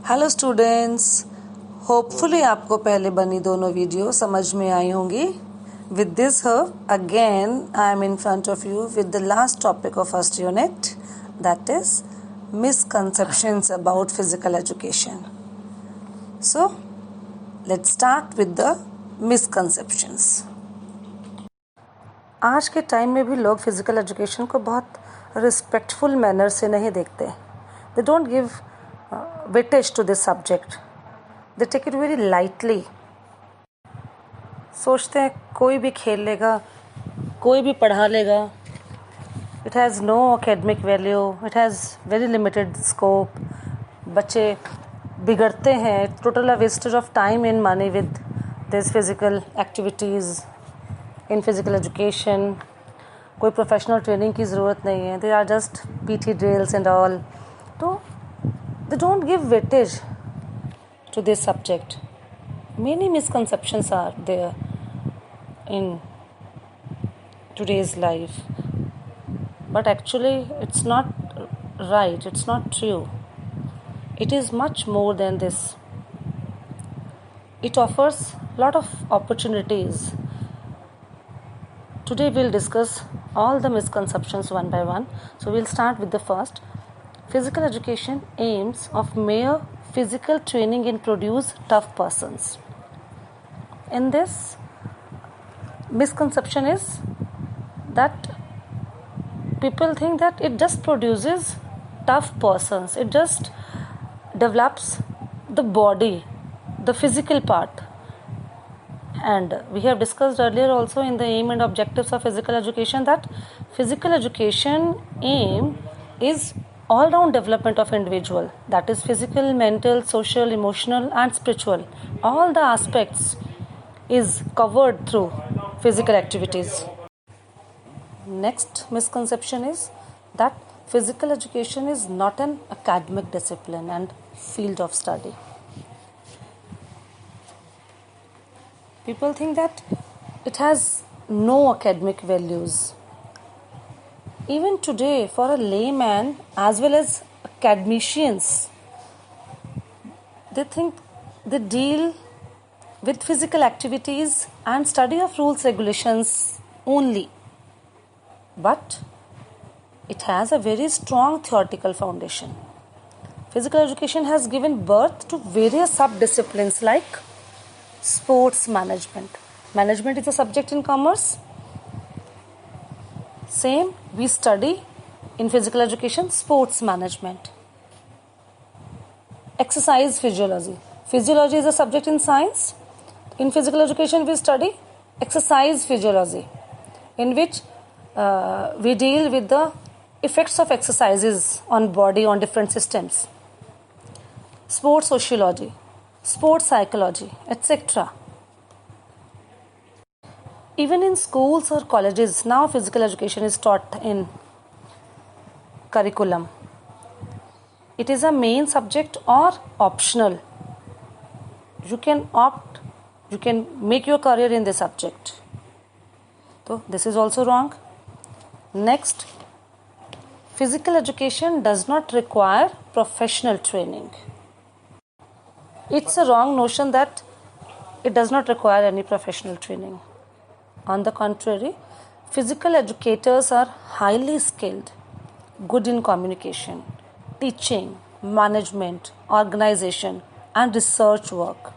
Hello students, hopefully आपको पहले बनी दोनों वीडियो समझ में आई होंगी. With this again I am in front of you with the last topic of first unit, that is misconceptions about physical education. So let's start with the misconceptions. आज के time में भी लोग फिजिकल एजुकेशन को बहुत respectful manner से नहीं देखते. They don't give weightage to this subject. They take it very lightly. सोचते हैं कोई भी खेल लेगा, कोई भी पढ़ा लेगा. It has no academic value, it has very limited scope. बच्चे बिगड़ते हैं. Total a wastage of time in money with this physical activities in physical education. कोई प्रोफेशनल ट्रेनिंग की ज़रूरत नहीं है. They are just PT drills and all. तो they don't give weightage to this subject. Many misconceptions are there in today's life, but actually it's not right, it's not true. It is much more than this. It offers a lot of opportunities. Today we'll discuss all the misconceptions one by one. So we'll start with the first. Physical education aims of mere physical training and produce tough persons. In this, misconception is that people think that it just produces tough persons. It just develops the body, the physical part. And we have discussed earlier also in the aim and objectives of physical education that physical education aim is all-round development of individual, that is physical, mental, social, emotional and spiritual. All the aspects is covered through physical activities. Next misconception is that physical education is not an academic discipline and field of study. People think that it has no academic values. Even today, for a layman as well as academicians, they think they deal with physical activities and study of rules, regulations only. But it has a very strong theoretical foundation. Physical education has given birth to various sub-disciplines like sports management. Management is a subject in commerce. Same, we study in physical education sports management. Exercise physiology. Physiology is a subject in science. In physical education we study exercise physiology, in which we deal with the effects of exercises on body, on different systems. Sports sociology, sports psychology, etc. Even in schools or colleges, now physical education is taught in curriculum. It is a main subject or optional. You can opt, you can make your career in this subject. So this is also wrong. Next, physical education does not require professional training. It's a wrong notion that it does not require any professional training. On the contrary, physical educators are highly skilled, good in communication, teaching, management, organization, and research work.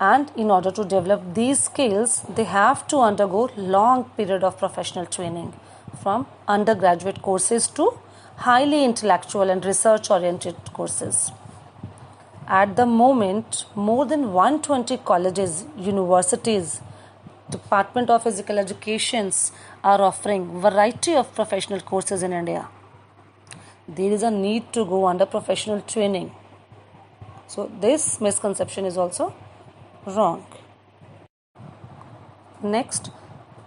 And in order to develop these skills, they have to undergo long period of professional training, from undergraduate courses to highly intellectual and research-oriented courses. At the moment, more than 120 colleges, universities, Department of Physical Educations are offering variety of professional courses in India. There is a need to go under professional training. So this misconception is also wrong. Next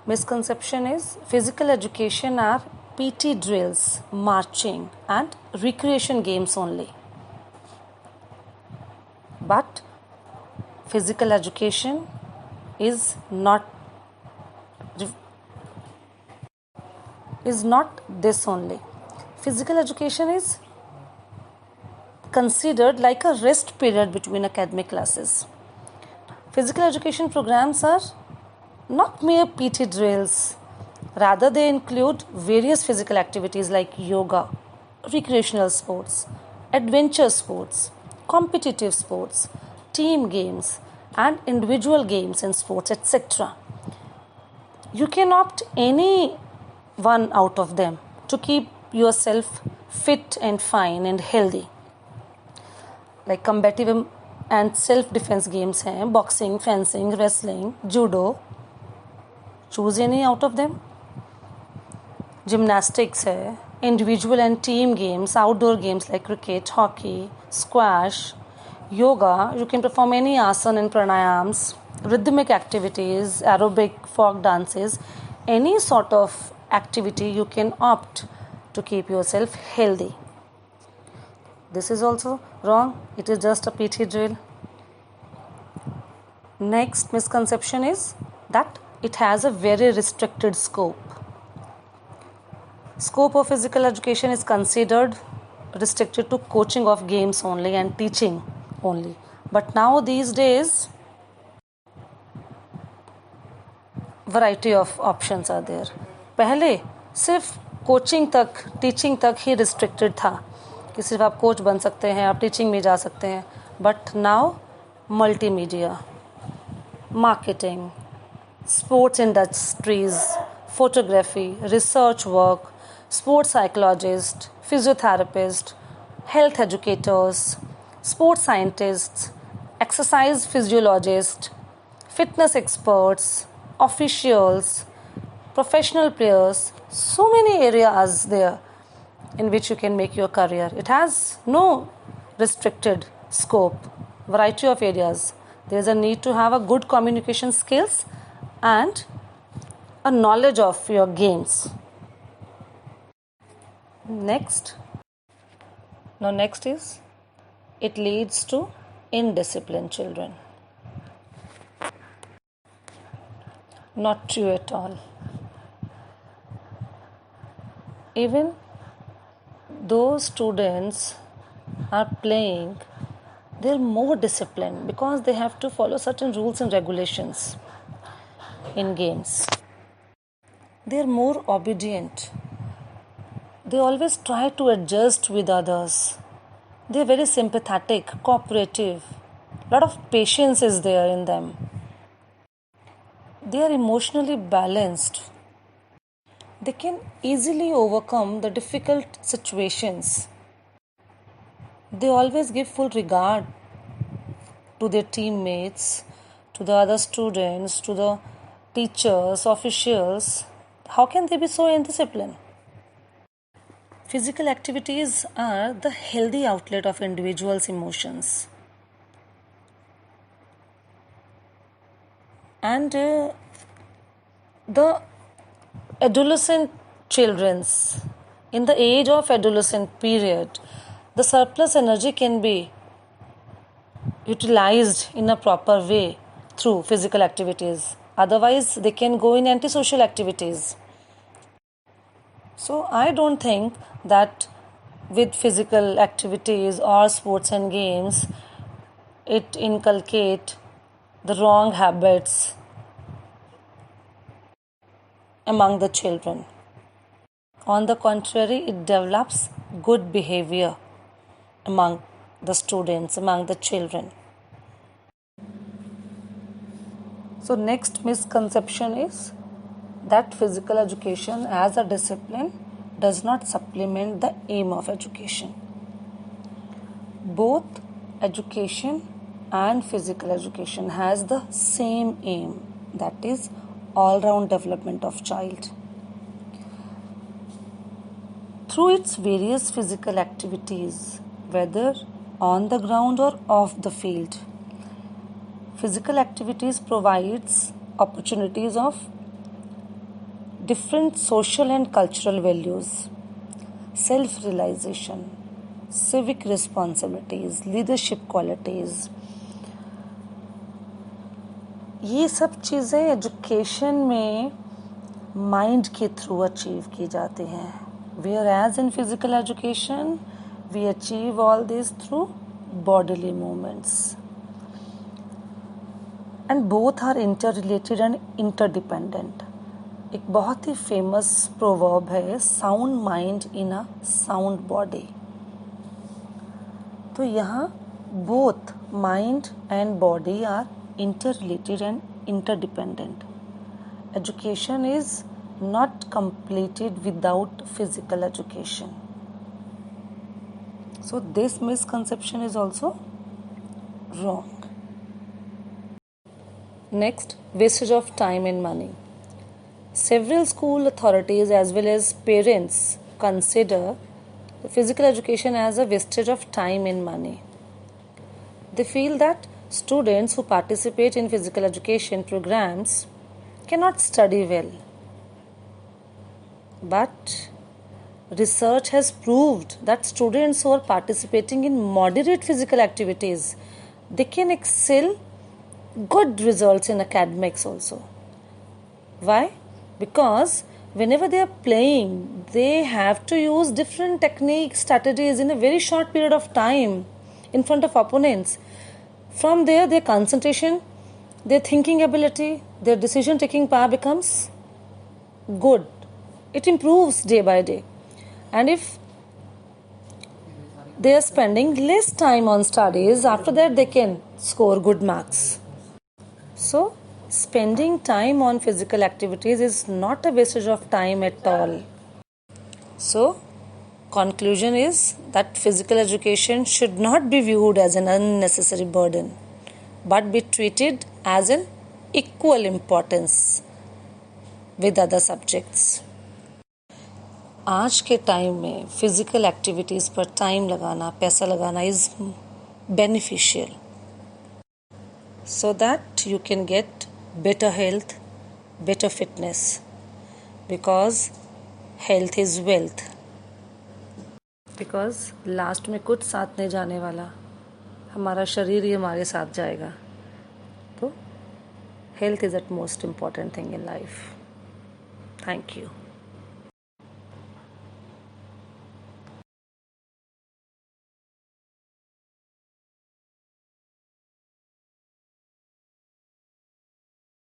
misconception is physical education are PT drills, marching and recreation games only. But physical education is not this only. Physical education is considered like a rest period between academic classes. Physical education programs are not mere PT drills. Rather, they include various physical activities like yoga, recreational sports, adventure sports, competitive sports, team games, and individual games in sports, etc. You can opt any one out of them to keep yourself fit and fine and healthy. Like combative and self defense games हैं, boxing, fencing, wrestling, judo. Choose any out of them. Gymnastics है, individual and team games, outdoor games like cricket, hockey, squash, yoga. You can perform any asana and pranayams, rhythmic activities, aerobic, folk dances, any sort of activity you can opt to keep yourself healthy. This is also wrong. It is just a PT drill. Next misconception is that it has a very restricted scope. Scope of physical education is considered restricted to coaching of games only and teaching only. But now these days, variety of options are there. पहले सिर्फ coaching तक, teaching तक ही restricted था कि सिर्फ आप coach बन सकते हैं, आप टीचिंग में जा सकते हैं. But now multimedia, marketing, sports industries, photography, research work, sports psychologist, physiotherapist, health educators, sports scientists, exercise physiologists, fitness experts, officials, professional players, so many areas there in which you can make your career. It has no restricted scope, variety of areas. There is a need to have a good communication skills and a knowledge of your games. Next is it leads to indisciplined children. Not true at all. Even those students are playing, they're more disciplined because they have to follow certain rules and regulations in games. They're more obedient. They always try to adjust with others. They're very sympathetic, cooperative. A lot of patience is there in them. They are emotionally balanced. They can easily overcome the difficult situations. They always give full regard to their teammates, to the other students, to the teachers, officials. How can they be so indisciplined? Physical activities are the healthy outlet of individuals' emotions. And the adolescent children's, in the age of adolescent period, the surplus energy can be utilized in a proper way through physical activities. Otherwise, they can go in antisocial activities. So, I don't think that with physical activities or sports and games, it inculcate the wrong habits among the children. On the contrary, it develops good behavior among the students, among the children. So next misconception is that physical education as a discipline does not supplement the aim of education. Both education and physical education has the same aim, that is all-round development of child. Through its various physical activities, whether on the ground or off the field, physical activities provides opportunities of different social and cultural values, self-realization, civic responsibilities, leadership qualities. ये सब चीज़ें education में mind के through achieve की जाती हैं. Whereas in physical education, We achieve all this through bodily movements. And both are interrelated and interdependent. एक बहुत ही फेमस प्रोवर्ब है, sound mind in a sound body. तो यहाँ both mind and body are interrelated and interdependent. Education is not completed without physical education. So this misconception is also wrong. Next, wastage of time and money. Several school authorities as well as parents consider physical education as a wastage of time and money. They feel that students who participate in physical education programs cannot study well. But research has proved that students who are participating in moderate physical activities, they can excel good results in academics also. Why? Because whenever they are playing, they have to use different techniques, strategies in a very short period of time in front of opponents. From there, their concentration, their thinking ability, their decision-taking power becomes good. It improves day by day. And if they are spending less time on studies, after that they can score good marks. So, spending time on physical activities is not a wastage of time at all. So, conclusion is that physical education should not be viewed as an unnecessary burden, but be treated as an equal importance with other subjects. आज के time में physical activities पर time लगाना, पैसा लगाना is beneficial, so that you can get better health, better fitness, because health is wealth. Because last में कुछ साथ नहीं जाने वाला, हमारा शरीर ही हमारे साथ जाएगा. तो health is the most important thing in life. Thank you.